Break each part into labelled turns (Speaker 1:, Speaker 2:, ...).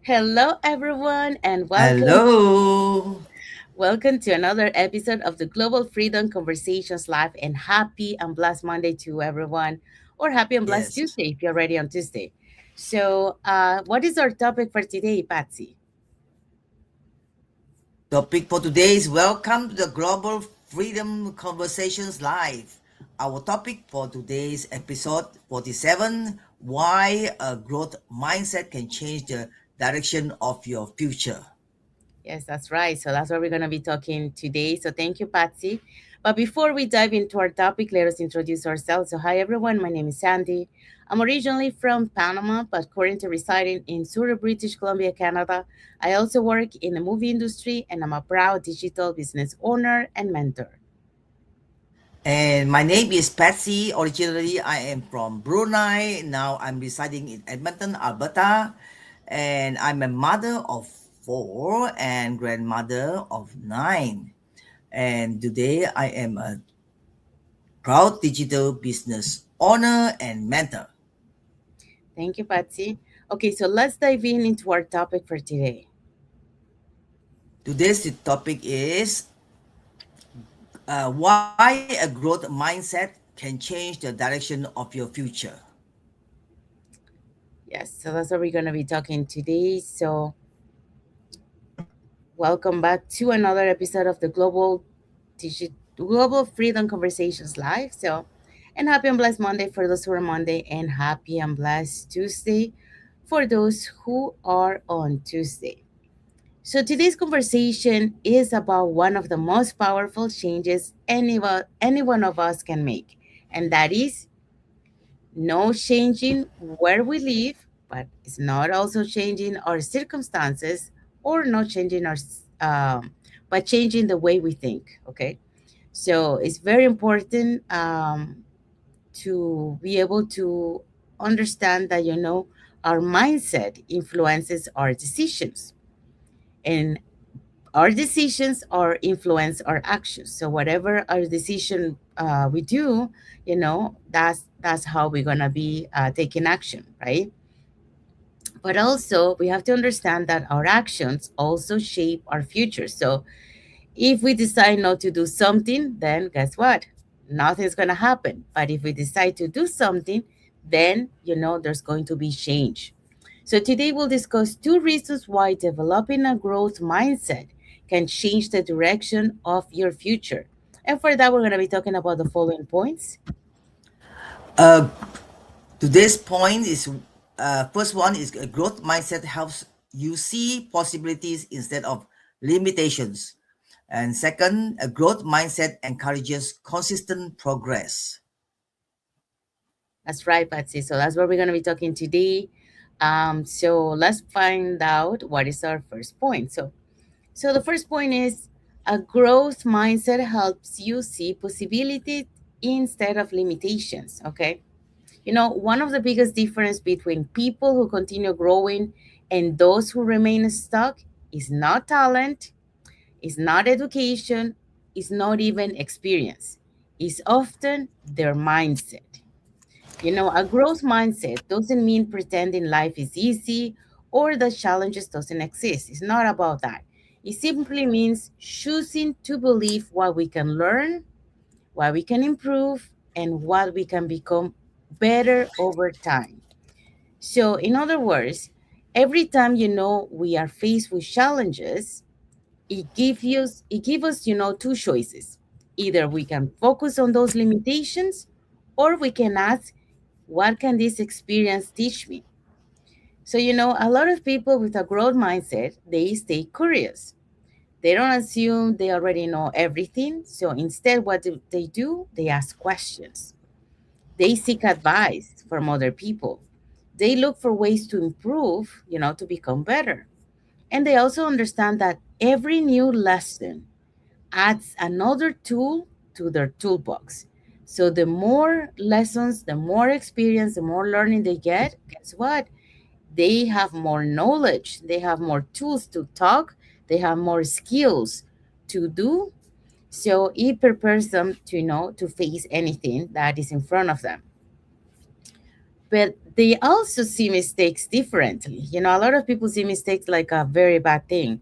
Speaker 1: Hello, everyone, and welcome.
Speaker 2: Hello.
Speaker 1: Welcome to another episode of the Global Freedom Conversations Live. And happy and blessed Monday to everyone, or happy and blessed
Speaker 2: Yes.
Speaker 1: Tuesday if you're ready on Tuesday. What is our topic for today, Patsy?
Speaker 2: Topic for today is welcome to the Global Freedom Conversations Live. Our topic for today's episode 47, why a growth mindset can change the direction of your future.
Speaker 1: Yes, that's right. So that's what we're going to be talking today. So thank you, Patsy. But before we dive into our topic, let us introduce ourselves. So, hi, everyone. My name is Sandy. I'm originally from Panama, but currently residing in Surrey, British Columbia, Canada. I also work in the movie industry, and I'm a proud digital business owner and mentor.
Speaker 2: And my name is Patsy. Originally, I am from Brunei. Now I'm residing in Edmonton, Alberta. And I'm a mother of four and grandmother of nine. And today I am a proud digital business owner and mentor.
Speaker 1: Thank you, Patsy. Okay, so let's dive in into our topic for today.
Speaker 2: Today's topic is why a growth mindset can change the direction of your future.
Speaker 1: Yes, so that's what we're going to be talking today. So, welcome back to another episode of the Global Freedom Conversations Live. So, and happy and blessed Monday for those who are Monday, and happy and blessed Tuesday for those who are on Tuesday. So, today's conversation is about one of the most powerful changes any one of us can make, and that is no changing where we live, but it's not also changing our circumstances or not changing but changing the way we think. Okay. So it's very important to be able to understand that, our mindset influences our decisions. And our decisions are influence our actions. So whatever our decision we do, that's how we're gonna be taking action, right? But also we have to understand that our actions also shape our future. So if we decide not to do something, then guess what? Nothing's gonna happen. But if we decide to do something, then there's going to be change. So today we'll discuss two reasons why developing a growth mindset can change the direction of your future. And for that, we're going to be talking about the following points.
Speaker 2: Uh, Today's point is first one is a growth mindset helps you see possibilities instead of limitations. And second, a growth mindset encourages consistent progress.
Speaker 1: That's right, Patsy. So that's what we're going to be talking today. So let's find out what is our first point. So the first point is a growth mindset helps you see possibilities instead of limitations. Okay. One of the biggest difference between people who continue growing and those who remain stuck is not talent, is not education, is not even experience. It's often their mindset. A growth mindset doesn't mean pretending life is easy or that challenges doesn't exist. It's not about that. It simply means choosing to believe what we can learn, what we can improve, and what we can become better over time. So, in other words, every time we are faced with challenges, it gives us two choices. Either we can focus on those limitations, or we can ask, what can this experience teach me? So, a lot of people with a growth mindset, they stay curious. They don't assume they already know everything. So instead, what do they do? They ask questions. They seek advice from other people. They look for ways to improve, to become better. And they also understand that every new lesson adds another tool to their toolbox. So the more lessons, the more experience, the more learning they get, guess what? They have more knowledge, they have more tools to talk, they have more skills to do. So it prepares them to face anything that is in front of them. but they also see mistakes differently. A lot of people see mistakes like a very bad thing,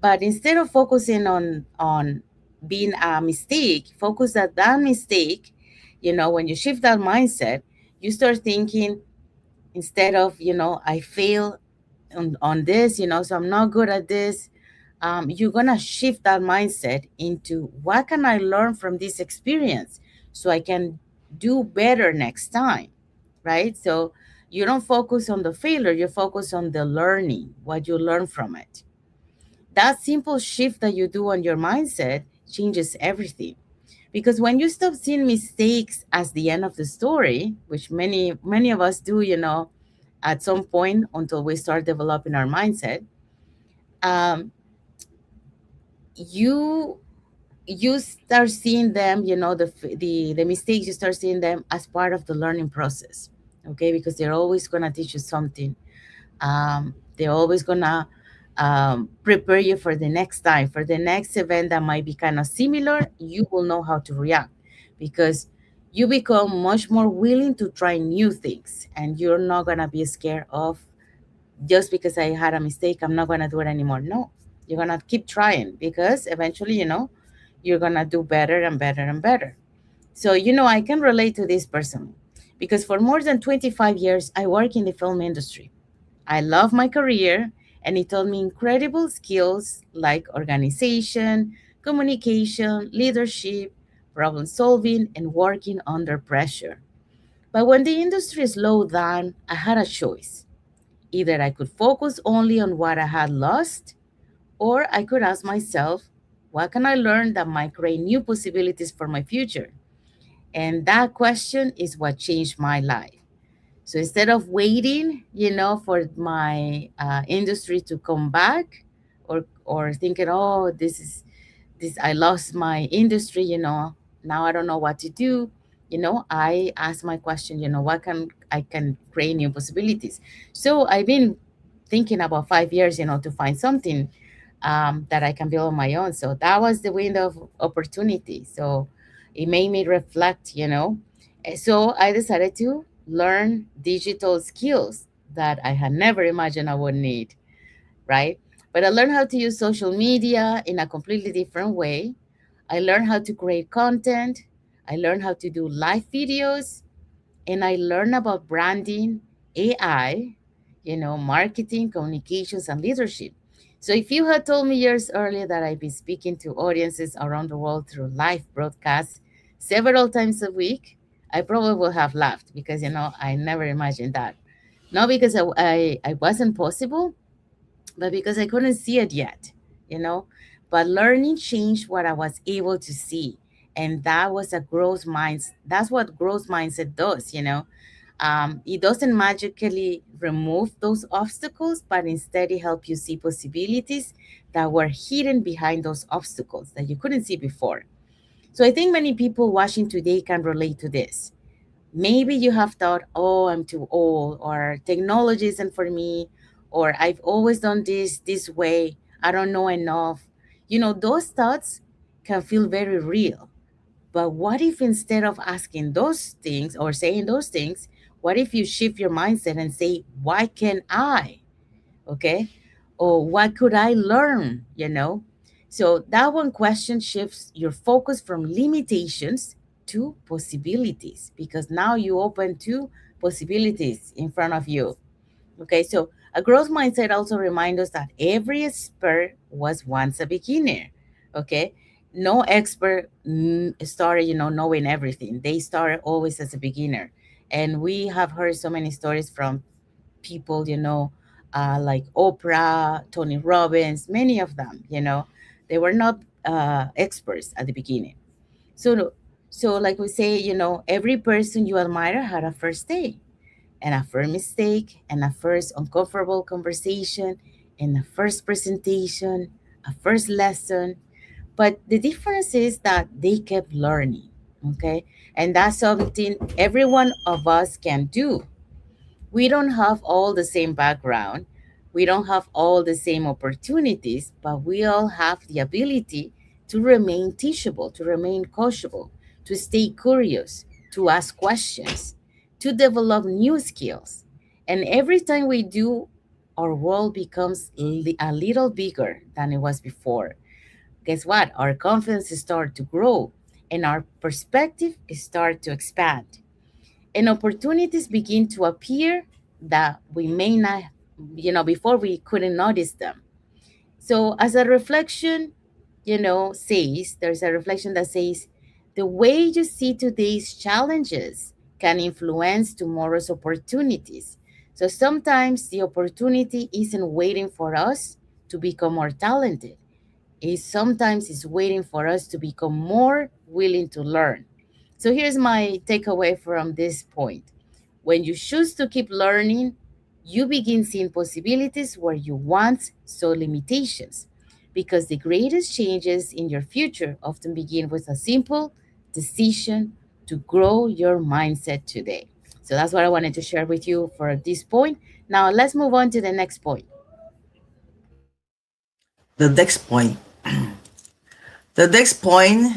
Speaker 1: but instead of focusing on being a mistake, focus at that mistake. When you shift that mindset, you start thinking, instead of, I fail on this, so I'm not good at this. You're gonna shift that mindset into, what can I learn from this experience so I can do better next time, right? So you don't focus on the failure, you focus on the learning, what you learn from it. That simple shift that you do on your mindset changes everything. Because when you stop seeing mistakes as the end of the story, which many of us do, at some point until we start developing our mindset, um, you you start seeing them, the mistakes, you start seeing them as part of the learning process. Okay, because they're always gonna teach you something. They're always gonna prepare you for the next time, for the next event that might be kind of similar. You will know how to react, because you become much more willing to try new things, and you're not gonna be scared of, just because I had a mistake, I'm not gonna do it anymore. No, you're gonna keep trying, because eventually, you're gonna do better and better and better. So, I can relate to this personally, because for more than 25 years, I work in the film industry. I love my career, and it taught me incredible skills like organization, communication, leadership, problem solving, and working under pressure. But when the industry slowed down, I had a choice. Either I could focus only on what I had lost, or I could ask myself, what can I learn that might create new possibilities for my future? And that question is what changed my life. So instead of waiting, for my industry to come back, or thinking, oh, this, I lost my industry, now I don't know what to do. I ask my question, what can I can create new possibilities. So I've been thinking about 5 years, to find something that I can build on my own. So that was the window of opportunity. So it made me reflect. So I decided to learn digital skills that I had never imagined I would need, right? But I learned how to use social media in a completely different way. I learned how to create content. I learned how to do live videos, and I learned about branding, AI, marketing, communications, and leadership. So if you had told me years earlier that I'd be speaking to audiences around the world through live broadcasts several times a week, I probably would have laughed, because, I never imagined that. Not because I wasn't possible, but because I couldn't see it yet, you know. But learning changed what I was able to see. And that was a growth mindset. That's what growth mindset does. It doesn't magically remove those obstacles, but instead it helps you see possibilities that were hidden behind those obstacles that you couldn't see before. So I think many people watching today can relate to this. Maybe you have thought, oh, I'm too old, or technology isn't for me, or I've always done this way, I don't know enough. Those thoughts can feel very real. But what if, instead of asking those things or saying those things, what if you shift your mindset and say, why can I? Okay. Or what could I learn? So that one question shifts your focus from limitations to possibilities, because now you open two possibilities in front of you. Okay, so a growth mindset also reminds us that every expert was once a beginner. Okay, no expert started, knowing everything. They started always as a beginner, and we have heard so many stories from people, like Oprah, Tony Robbins, many of them. They were not experts at the beginning. So, so like we say, every person you admire had a first day, and a first mistake, and a first uncomfortable conversation, and a first presentation, a first lesson. But the difference is that they kept learning. Okay. And that's something every one of us can do. We don't have all the same background. We don't have all the same opportunities, but we all have the ability to remain teachable, to remain coachable, to stay curious, to ask questions. to develop new skills. And every time we do, our world becomes a little bigger than it was before. Guess what? Our confidence start to grow and our perspective start to expand. And opportunities begin to appear that we may not, before we couldn't notice them. So, as a reflection, there's a reflection that says the way you see today's challenges can influence tomorrow's opportunities. So, sometimes the opportunity isn't waiting for us to become more talented, it sometimes is waiting for us to become more willing to learn. So, here's my takeaway from this point. When you choose to keep learning, you begin seeing possibilities where you once saw limitations. Because the greatest changes in your future often begin with a simple decision to grow your mindset today. So that's what I wanted to share with you for this point. Now let's move on to the next point.
Speaker 2: The next point. The next point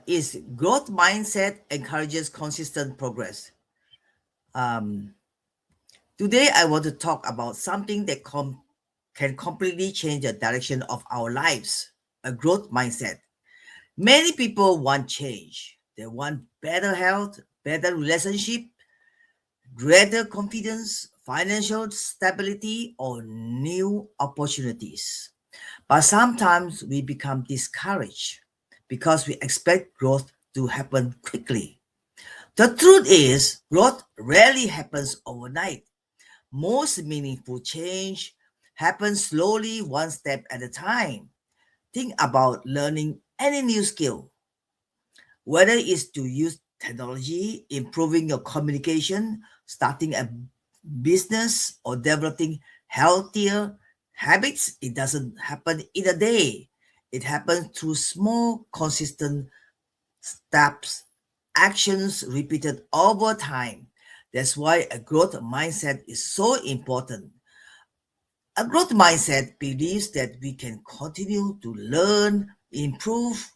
Speaker 2: is growth mindset encourages consistent progress. Um, Today, I want to talk about something that can completely change the direction of our lives, a growth mindset. Many people want change. They want better health, better relationship, greater confidence, financial stability, or new opportunities. But sometimes we become discouraged because we expect growth to happen quickly. The truth is, growth rarely happens overnight. Most meaningful change happens slowly, one step at a time. Think about learning any new skill, whether it's to use technology, improving your communication, starting a business, or developing healthier habits. It doesn't happen in a day. It happens through small, consistent steps, actions repeated over time. That's why a growth mindset is so important. A growth mindset believes that we can continue to learn, improve,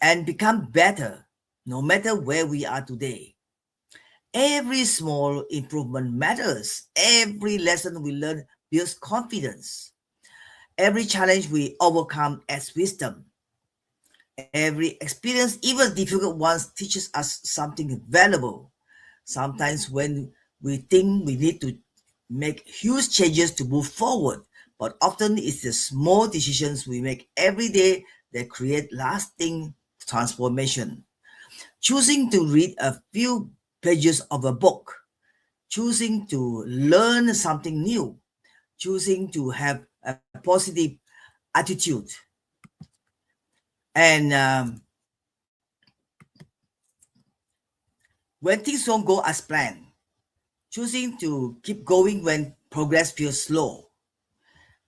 Speaker 2: and become better no matter where we are today. Every small improvement matters. Every lesson we learn builds confidence. Every challenge we overcome adds wisdom. Every experience, even difficult ones, teaches us something valuable. Sometimes when we think we need to make huge changes to move forward, but often it's the small decisions we make every day that create lasting transformation. Choosing to read a few pages of a book, choosing to learn something new, choosing to have a positive attitude, and when things don't go as planned, choosing to keep going when progress feels slow.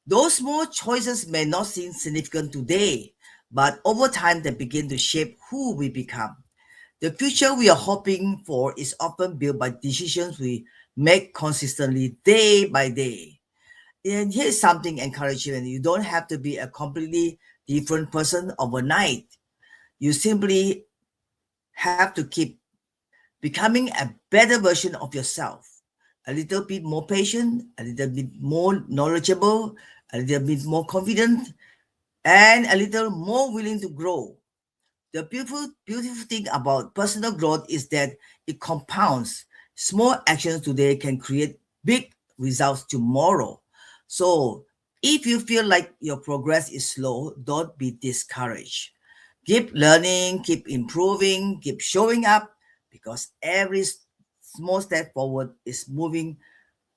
Speaker 2: Those small choices may not seem significant today, but over time they begin to shape who we become. The future we are hoping for is often built by decisions we make consistently day by day. And here's something encouraging: you don't have to be a completely different person overnight. You simply have to keep becoming a better version of yourself. A little bit more patient, a little bit more knowledgeable, a little bit more confident, and a little more willing to grow. The beautiful thing about personal growth is that it compounds. Small actions today can create big results tomorrow. So, if you feel like your progress is slow, don't be discouraged. Keep learning, keep improving, keep showing up because every small step forward is moving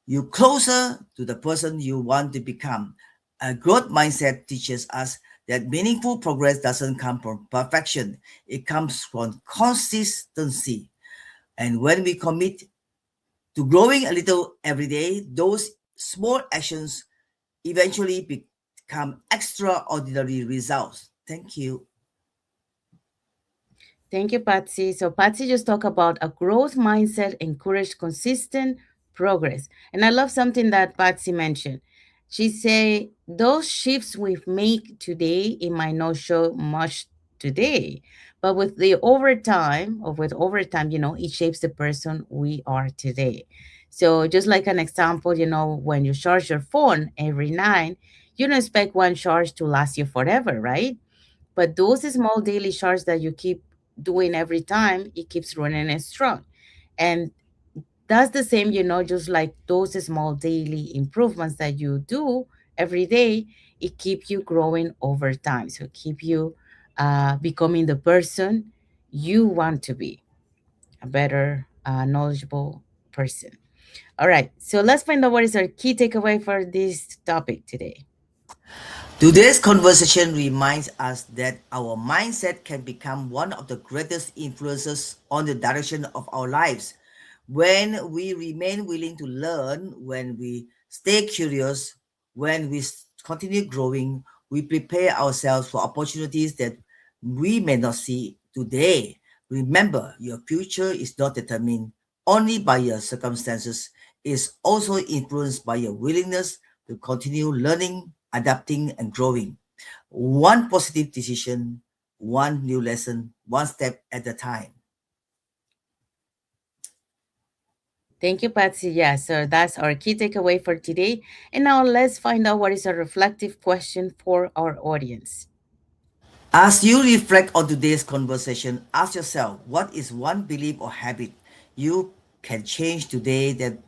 Speaker 2: you closer to the person you want to become. A growth mindset teaches us that meaningful progress doesn't come from perfection, it comes from consistency. And when we commit to growing a little every day, those small actions eventually become extraordinary results. Thank you.
Speaker 1: Thank you, Patsy. So Patsy just talked about a growth mindset encourage consistent progress. And I love something that Patsy mentioned. She say those shifts we make today, it might not show much today, But with the overtime, or with overtime, it shapes the person we are today. So just like an example, when you charge your phone every night, you don't expect one charge to last you forever, right? But those small daily charges that you keep doing every time, it keeps running it strong. And that's the same, just like those small daily improvements that you do every day, it keep you growing over time. So keep you becoming the person you want to be, a better, knowledgeable person. All right, so let's find out what is our key takeaway for this topic today.
Speaker 2: Today's conversation reminds us that our mindset can become one of the greatest influences on the direction of our lives. When we remain willing to learn, when we stay curious, when we continue growing, we prepare ourselves for opportunities that we may not see today. Remember, your future is not determined only by your circumstances, it is also influenced by your willingness to continue learning, adapting, and growing. One positive decision, one new lesson, one step at a time.
Speaker 1: Thank you, Patsy. Yeah, so that's our key takeaway for today. And now let's find out what is a reflective question for our audience.
Speaker 2: As you reflect on today's conversation, ask yourself what is one belief or habit you can change today that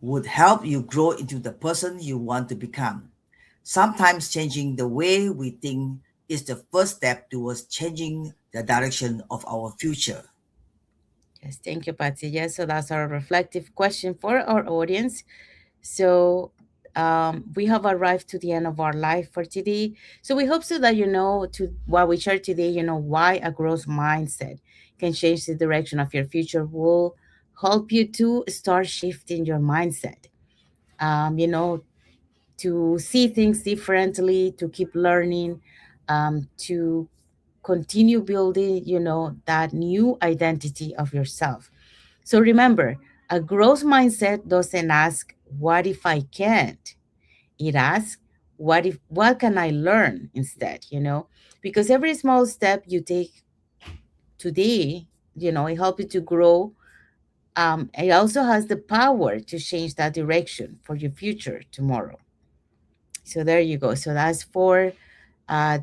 Speaker 2: would help you grow into the person you want to become. Sometimes changing the way we think is the first step towards changing the direction of our future.
Speaker 1: Yes, thank you, Patsy. Yes, so that's our reflective question for our audience. So we have arrived to the end of our life for today. So we hope so that to what we shared today, why a growth mindset can change the direction of your future will help you to start shifting your mindset. You know, to see things differently, to keep learning, to continue building, that new identity of yourself. So remember, a growth mindset doesn't ask, what if I can't? It asks, what can I learn instead, Because every small step you take today, it helps you to grow. It also has the power to change that direction for your future tomorrow. So there you go. So that's for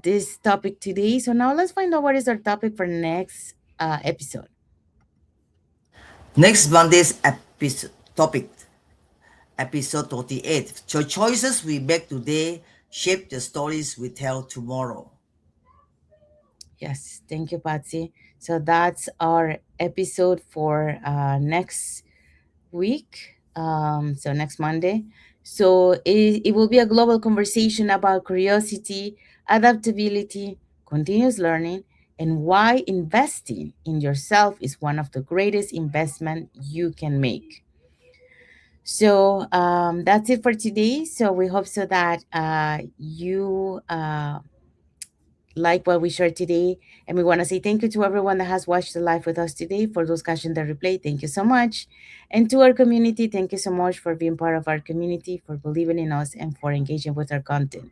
Speaker 1: this topic today. So now let's find out what is our topic for next episode.
Speaker 2: Next Monday's topic, episode 38. The choices we make today shape the stories we tell tomorrow.
Speaker 1: Yes, thank you, Patsy. So that's our episode for next week. So next Monday. So it will be a global conversation about curiosity, adaptability, continuous learning, and why investing in yourself is one of the greatest investment you can make. So that's it for today. So we hope so that you like what we shared today. And we want to say thank you to everyone that has watched the live with us today. For those catching the replay, thank you so much. And to our community, thank you so much for being part of our community, for believing in us, and for engaging with our content.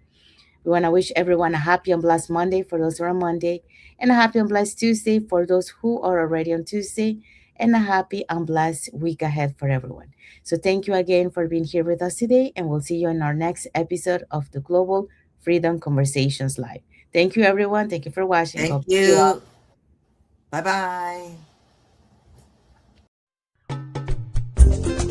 Speaker 1: We want to wish everyone a happy and blessed Monday for those who are on Monday, and a happy and blessed Tuesday for those who are already on Tuesday, and a happy and blessed week ahead for everyone. So, thank you again for being here with us today, and we'll see you in our next episode of the Global Freedom Conversations Live. Thank you, everyone. Thank you for watching.
Speaker 2: Thank
Speaker 1: God bless you
Speaker 2: you.
Speaker 1: all.
Speaker 2: Bye bye.